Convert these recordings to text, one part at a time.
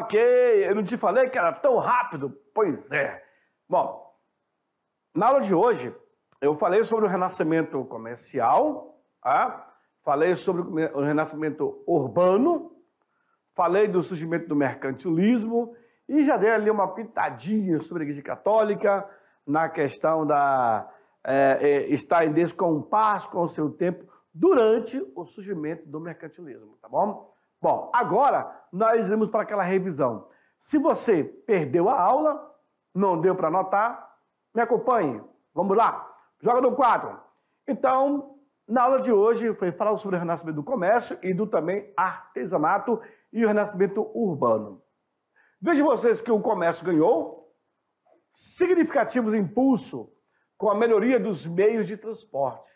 Ok, eu não te falei que era tão rápido? Pois é. Bom, na aula de hoje, eu falei sobre o renascimento comercial, falei sobre o renascimento urbano, falei do surgimento do mercantilismo e já dei ali uma pitadinha sobre a Igreja Católica na questão da estar em descompasso com o seu tempo durante o surgimento do mercantilismo, tá bom? Bom, agora nós iremos para aquela revisão. Se você perdeu a aula, não deu para anotar, me acompanhe. Vamos lá, joga no quadro. Então, na aula de hoje, foi falar sobre o renascimento do comércio e do também artesanato e o renascimento urbano. Vejam vocês que o comércio ganhou significativos impulso com a melhoria dos meios de transporte,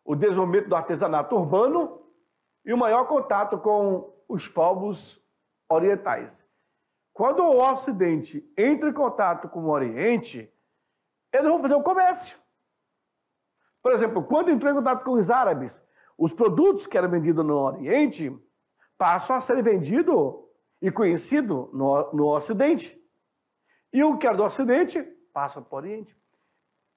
o desenvolvimento do artesanato urbano e o maior contato com os povos orientais. Quando o Ocidente entra em contato com o Oriente, eles vão fazer o comércio. Por exemplo, quando entrou em contato com os árabes, os produtos que eram vendidos no Oriente passam a ser vendidos e conhecidos no Ocidente. E o que era do Ocidente passa para o Oriente.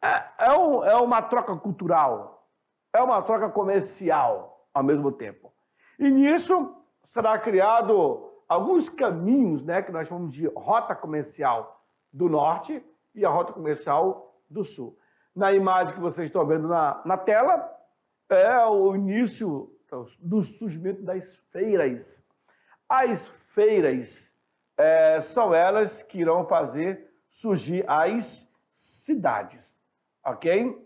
É uma troca cultural, é uma troca comercial ao mesmo tempo. E nisso será criado alguns caminhos, né, que nós chamamos de rota comercial do norte e a rota comercial do sul. Na imagem que vocês estão vendo na tela, é o início do surgimento das feiras. As feiras são elas que irão fazer surgir as cidades, ok?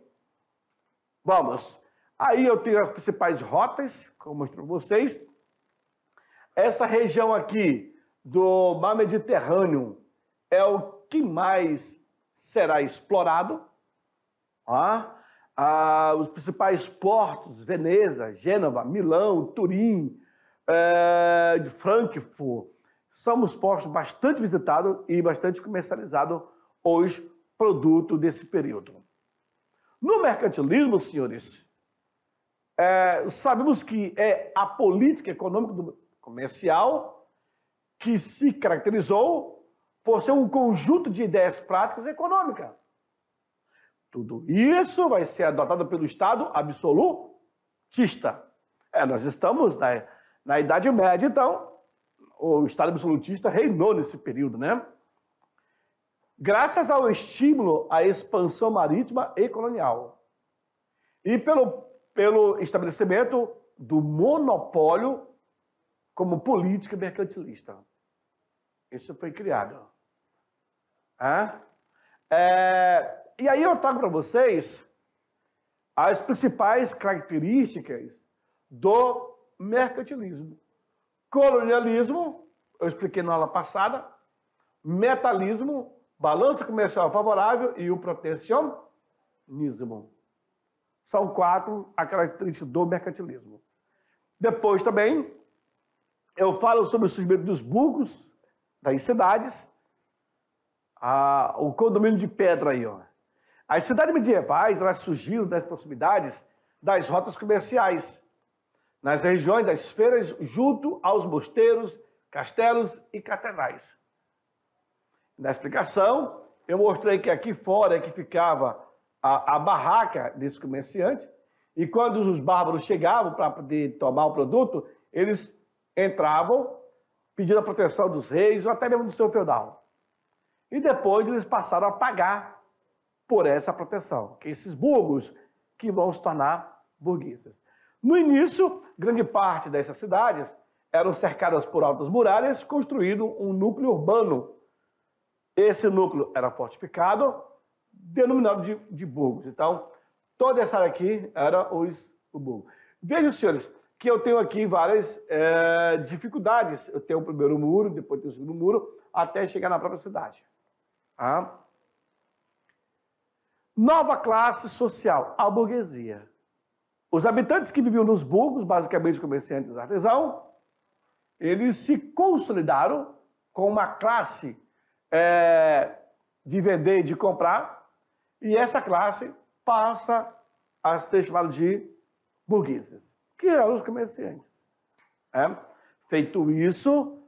Vamos. Aí eu tenho as principais rotas, como eu mostrei para vocês. Essa região aqui do Mar Mediterrâneo é o que mais será explorado. Os principais portos, Veneza, Gênova, Milão, Turim, Frankfurt, são os portos bastante visitados e bastante comercializados os produtos desse período. No mercantilismo, senhores, sabemos que é a política econômica comercial que se caracterizou por ser um conjunto de ideias práticas econômicas. Tudo isso vai ser adotado pelo Estado absolutista. Nós estamos na Idade Média, então, o Estado absolutista reinou nesse período, né? Graças ao estímulo à expansão marítima e colonial. E pelo estabelecimento do monopólio como política mercantilista. Isso foi criado. E aí eu trago para vocês as principais características do mercantilismo. Colonialismo, eu expliquei na aula passada, metalismo, balança comercial favorável e o protecionismo. São 4 as características do mercantilismo. Depois também eu falo sobre o surgimento dos burgos, das cidades, o condomínio de pedra aí, ó. As cidades medievais, elas surgiram das proximidades das rotas comerciais, nas regiões das feiras, junto aos mosteiros, castelos e catedrais. Na explicação, eu mostrei que aqui fora é que ficava a barraca desse comerciante, e quando os bárbaros chegavam para poder tomar o produto, eles entravam pedindo a proteção dos reis ou até mesmo do seu feudal. E depois eles passaram a pagar por essa proteção, que esses burgos que vão se tornar burgueses. No início, grande parte dessas cidades eram cercadas por altas muralhas, construindo um núcleo urbano. Esse núcleo era fortificado, denominado de burgos. Então, toda essa área aqui era o burgo. Vejam, senhores, que eu tenho aqui várias dificuldades. Eu tenho o primeiro muro, depois tenho o segundo muro, até chegar na própria cidade. Nova classe social, a burguesia. Os habitantes que viviam nos burgos, basicamente comerciantes e artesãos, eles se consolidaram com uma classe de vender e de comprar, e essa classe passa a ser chamada de burgueses, que eram os comerciantes. Feito isso,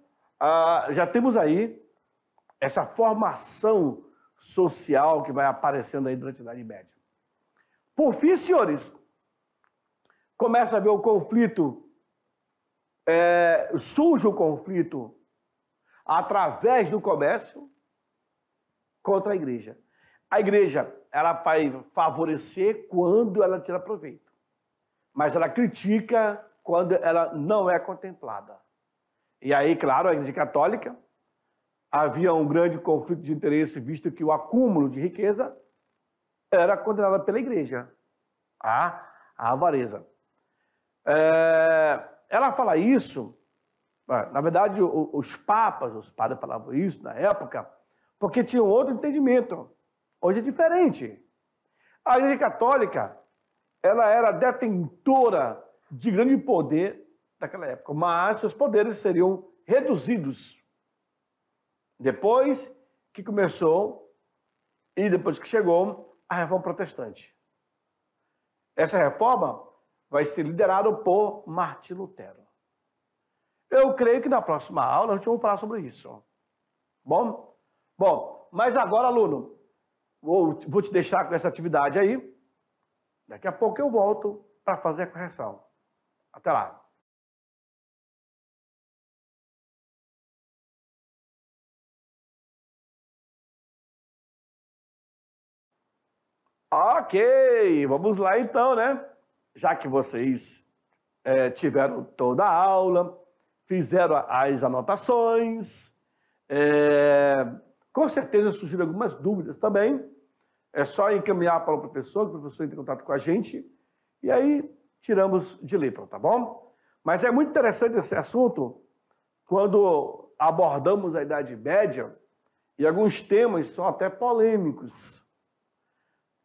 já temos aí essa formação social que vai aparecendo aí durante a Idade Média. Por fim, senhores, começa a haver o conflito, surge o conflito através do comércio contra a igreja. A igreja, ela vai favorecer quando ela tira proveito, mas ela critica quando ela não é contemplada. E aí, claro, a Igreja Católica havia um grande conflito de interesse, visto que o acúmulo de riqueza era condenado pela igreja, a avareza. Ela fala isso, na verdade, os padres falavam isso na época, porque tinham outro entendimento. Hoje é diferente. A Igreja Católica, ela era detentora de grande poder naquela época, mas seus poderes seriam reduzidos depois que começou e depois que chegou a Reforma Protestante. Essa reforma vai ser liderada por Martim Lutero. Eu creio que na próxima aula a gente vai falar sobre isso. Bom, mas agora, aluno, vou te deixar com essa atividade aí. Daqui a pouco eu volto para fazer a correção. Até lá. Ok, vamos lá então, né? Já que vocês tiveram toda a aula, fizeram as anotações, com certeza surgiram algumas dúvidas também. É só encaminhar para o professor entre em contato com a gente, e aí tiramos de letra, tá bom? Mas é muito interessante esse assunto quando abordamos a Idade Média, e alguns temas são até polêmicos.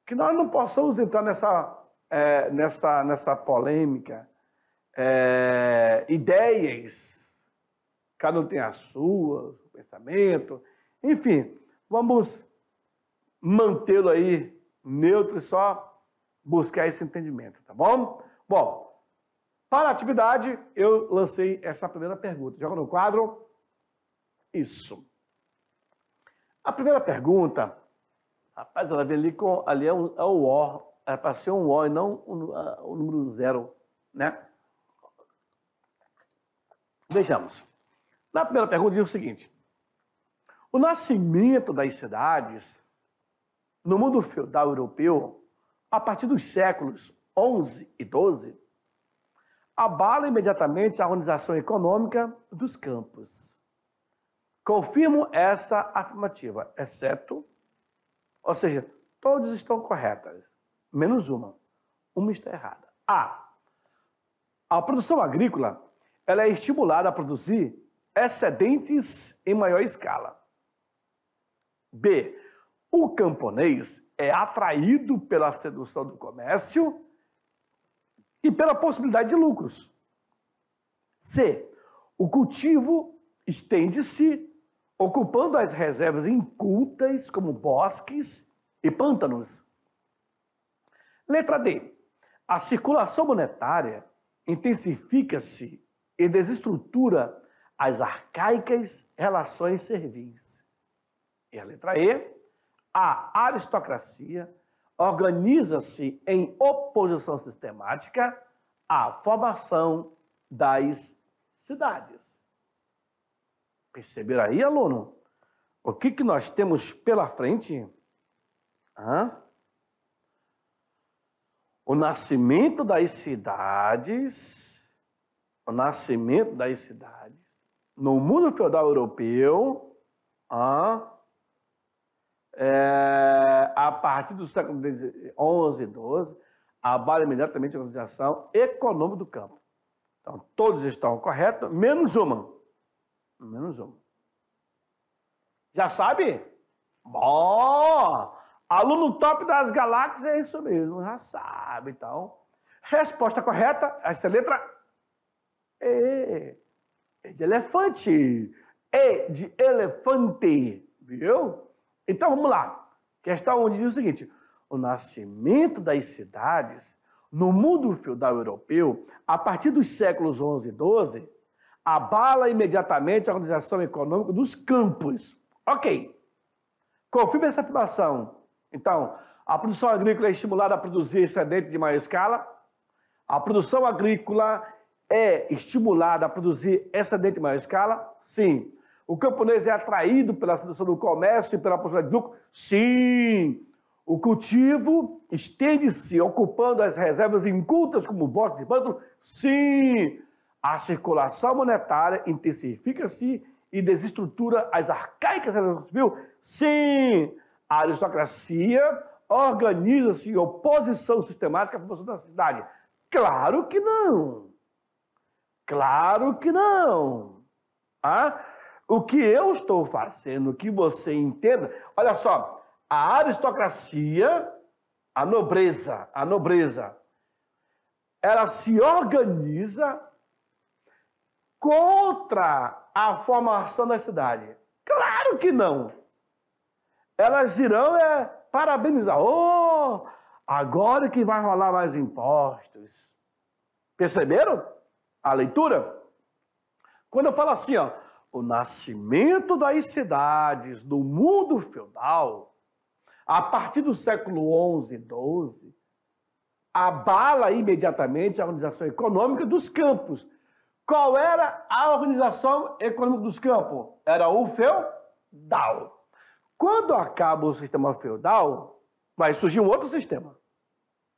Que nós não possamos entrar nessa polêmica, ideias, cada um tem a sua, o pensamento, enfim, vamos mantê-lo aí neutro e só buscar esse entendimento, tá bom? Bom, para a atividade, eu lancei essa primeira pergunta. Joga no quadro. Isso. A primeira pergunta, rapaz, ela vem ali é o O, era para ser um O e não o número 0, né? Vejamos. Na primeira pergunta diz o seguinte: o nascimento das cidades no mundo feudal europeu, a partir dos séculos XI e XII, abala imediatamente a organização econômica dos campos. Confirmo essa afirmativa, exceto, ou seja, todas estão corretas, menos uma. Uma está errada. A produção agrícola ela é estimulada a produzir excedentes em maior escala. B. O camponês é atraído pela sedução do comércio e pela possibilidade de lucros. C. O cultivo estende-se ocupando as reservas incultas como bosques e pântanos. Letra D. A circulação monetária intensifica-se e desestrutura as arcaicas relações servis. E a letra E. A aristocracia organiza-se em oposição sistemática à formação das cidades. Perceberam aí, aluno? O que nós temos pela frente? O nascimento das cidades, no mundo feudal europeu, a partir do século XI e XII, abala imediatamente a organização econômica do campo. Então, todos estão corretos, menos uma. Menos uma. Já sabe? Bom! Aluno top das galáxias é isso mesmo, já sabe, então. Resposta correta, essa letra E. E de elefante. E de elefante. Viu? Então, vamos lá. Questão 1 diz o seguinte: o nascimento das cidades no mundo feudal europeu, a partir dos séculos XI e XII, abala imediatamente a organização econômica dos campos. Ok. Confirma essa afirmação. Então, a produção agrícola é estimulada a produzir excedente de maior escala. A produção agrícola é estimulada a produzir excedente de maior escala? Sim. O camponês é atraído pela sedução do comércio e pela possibilidade de lucro? Sim. O cultivo estende-se ocupando as reservas incultas como bosques e pântanos? Sim. A circulação monetária intensifica-se e desestrutura as arcaicas relações civil? Sim. A aristocracia organiza-se em oposição sistemática à formação da cidade? Claro que não. Claro que não. Ah? O que eu estou fazendo, que você entenda, olha só, a aristocracia, a nobreza, ela se organiza contra a formação da cidade. Claro que não. Elas irão parabenizar. Oh, agora que vai rolar mais impostos. Perceberam a leitura? Quando eu falo assim, ó, o nascimento das cidades no mundo feudal, a partir do século XI e XII, abala imediatamente a organização econômica dos campos. Qual era a organização econômica dos campos? Era o feudal. Quando acaba o sistema feudal, vai surgir um outro sistema.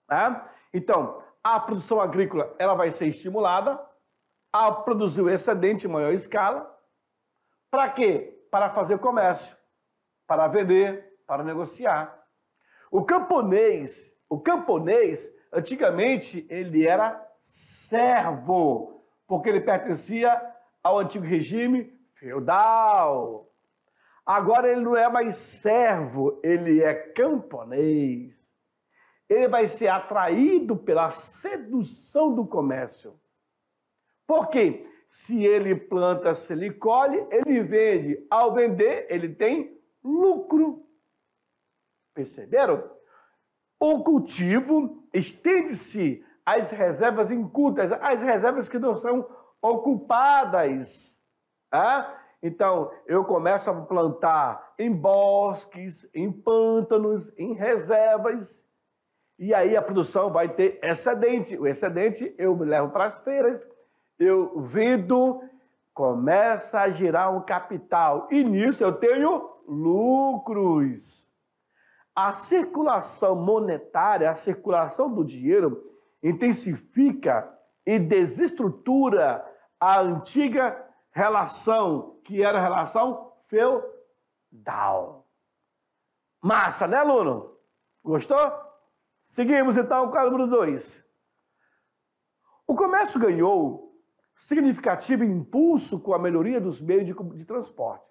Né? Então, a produção agrícola ela vai ser estimulada a produzir o excedente em maior escala. Para quê? Para fazer comércio, para vender, para negociar. O camponês, antigamente, ele era servo, porque ele pertencia ao antigo regime feudal. Agora ele não é mais servo, ele é camponês. Ele vai ser atraído pela sedução do comércio. Por quê? Se ele planta, se ele colhe, ele vende. Ao vender, ele tem lucro. Perceberam? O cultivo estende-se às reservas incultas, às reservas que não são ocupadas. Tá? Então, eu começo a plantar em bosques, em pântanos, em reservas, e aí a produção vai ter excedente. O excedente eu me levo para as feiras, eu vendo, começa a girar um capital. E nisso eu tenho lucros. A circulação monetária, a circulação do dinheiro, intensifica e desestrutura a antiga relação, que era a relação feudal. Massa, né, aluno? Gostou? Seguimos, então, com o número 2. O comércio ganhou significativo impulso com a melhoria dos meios de transporte,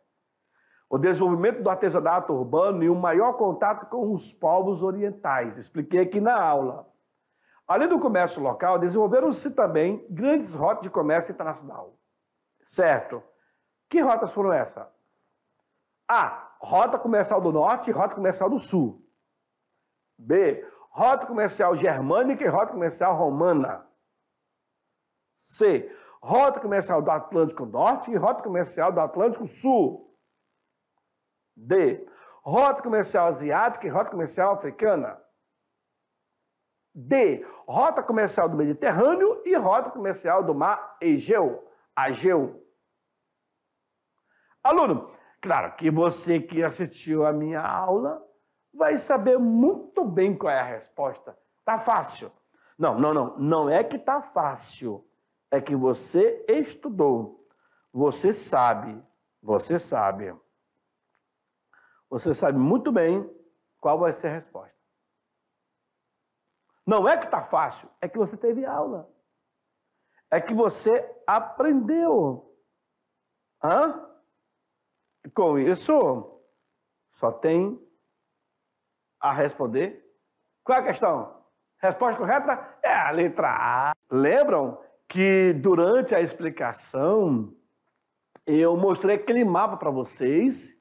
o desenvolvimento do artesanato urbano e um maior contato com os povos orientais. Expliquei aqui na aula. Além do comércio local, desenvolveram-se também grandes rotas de comércio internacional. Certo? Que rotas foram essas? A. Rota comercial do norte e rota comercial do sul. B. Rota comercial germânica e rota comercial romana. C. Rota comercial do Atlântico Norte e rota comercial do Atlântico Sul. D. Rota comercial asiática e rota comercial africana. D. Rota comercial do Mediterrâneo e rota comercial do Mar Egeu. Aluno, claro que você que assistiu a minha aula vai saber muito bem qual é a resposta. Tá fácil. Não é que tá fácil. É que você estudou. Você sabe muito bem qual vai ser a resposta. Não é que tá fácil, é que você teve aula. É que você aprendeu. Hã? Com isso, só tem a responder. Qual é a questão? Resposta correta é a letra A. Lembram que durante a explicação eu mostrei aquele mapa para vocês,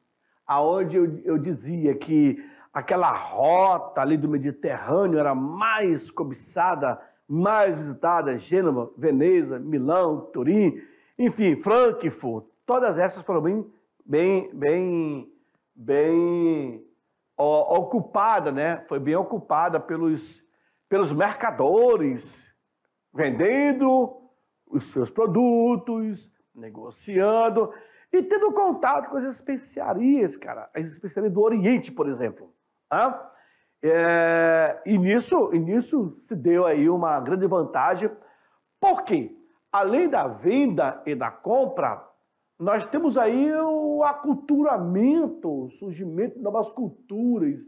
aonde eu dizia que aquela rota ali do Mediterrâneo era mais cobiçada, mais visitada, Gênova, Veneza, Milão, Turim, enfim, Frankfurt, todas essas foram bem ocupada, né? Foi bem ocupada pelos mercadores, vendendo os seus produtos, negociando e tendo contato com as especiarias, cara. As especiarias do Oriente, por exemplo. Tá? E nisso se deu aí uma grande vantagem, porque além da venda e da compra, nós temos aí o aculturamento, o surgimento de novas culturas,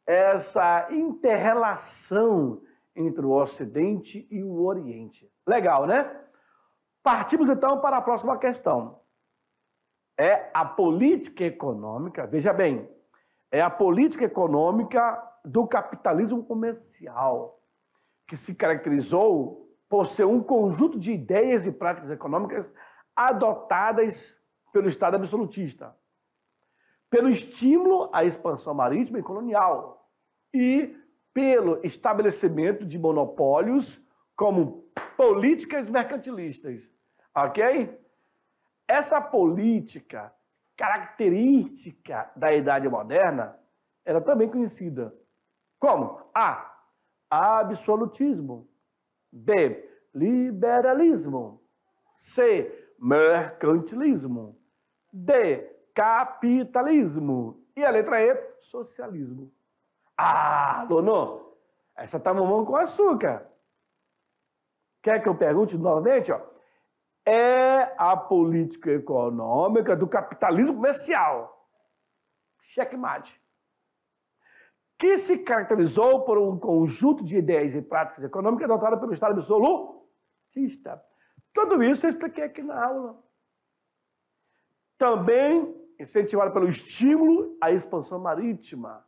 essa inter-relação entre o Ocidente e o Oriente. Legal, né? Partimos então para a próxima questão. É a política econômica, veja bem, é a política econômica do capitalismo comercial, que se caracterizou por ser um conjunto de ideias e práticas econômicas adotadas pelo Estado absolutista, pelo estímulo à expansão marítima e colonial e pelo estabelecimento de monopólios como políticas mercantilistas. Ok? Essa política característica da Idade Moderna era também conhecida como A. Absolutismo, B. Liberalismo, C. Mercantilismo, D. Capitalismo e a letra E. Socialismo. Aluno, essa tá mamão com açúcar. Quer que eu pergunte novamente? É a política econômica do capitalismo comercial. Checkmate. Que se caracterizou por um conjunto de ideias e práticas econômicas adotadas pelo Estado absolutista. Tudo isso eu expliquei aqui na aula. Também incentivado pelo estímulo à expansão marítima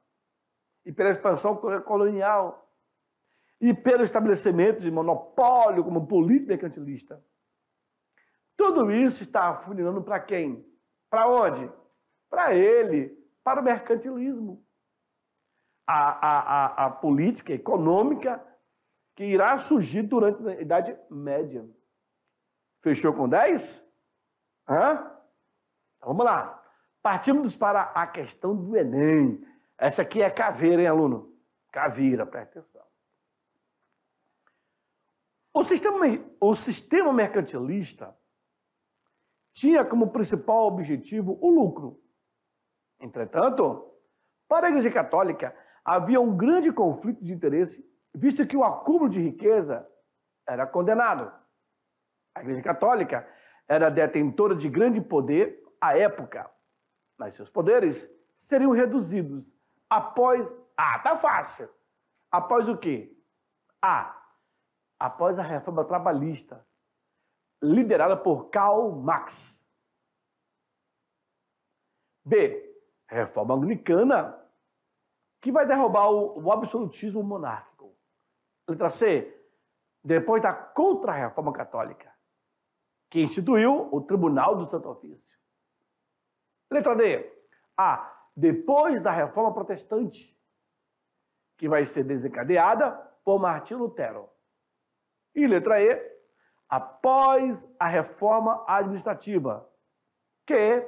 e pela expansão colonial e pelo estabelecimento de monopólio como política mercantilista. Tudo isso está afunilando para quem? Para onde? Para ele, para o mercantilismo. A política econômica que irá surgir durante a Idade Média. Fechou com 10? Então, vamos lá. Partimos para a questão do Enem. Essa aqui é caveira, hein, aluno? Caveira, presta atenção. O sistema mercantilista tinha como principal objetivo o lucro. Entretanto, para a Igreja Católica, havia um grande conflito de interesse, visto que o acúmulo de riqueza era condenado. A Igreja Católica era detentora de grande poder à época, mas seus poderes seriam reduzidos após... tá fácil. Após o quê? Após a reforma trabalhista, liderada por Karl Marx. B. Reforma anglicana, que vai derrubar o absolutismo monárquico. Letra C. Depois da Contra-Reforma Católica, que instituiu o Tribunal do Santo Ofício. Letra D. Depois da Reforma Protestante, que vai ser desencadeada por Martinho Lutero. E letra E. Após a Reforma Administrativa, que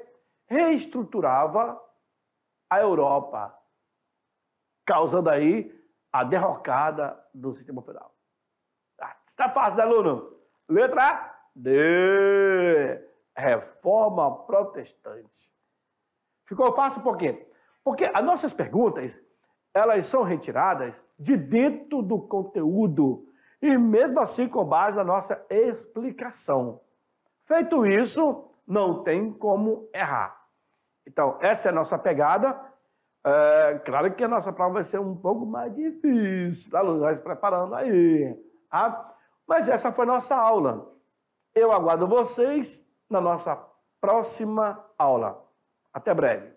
reestruturava a Europa, causando aí a derrocada do sistema feudal. Está fácil, né, aluno? Letra D. Reforma Protestante. Ficou fácil por quê? Porque as nossas perguntas, elas são retiradas de dentro do conteúdo e mesmo assim com base na nossa explicação. Feito isso, não tem como errar. Então, essa é a nossa pegada. Claro que a nossa prova vai ser um pouco mais difícil, tá, aluno? Vai se preparando aí. Mas essa foi a nossa aula. Eu aguardo vocês na nossa próxima aula. Até breve.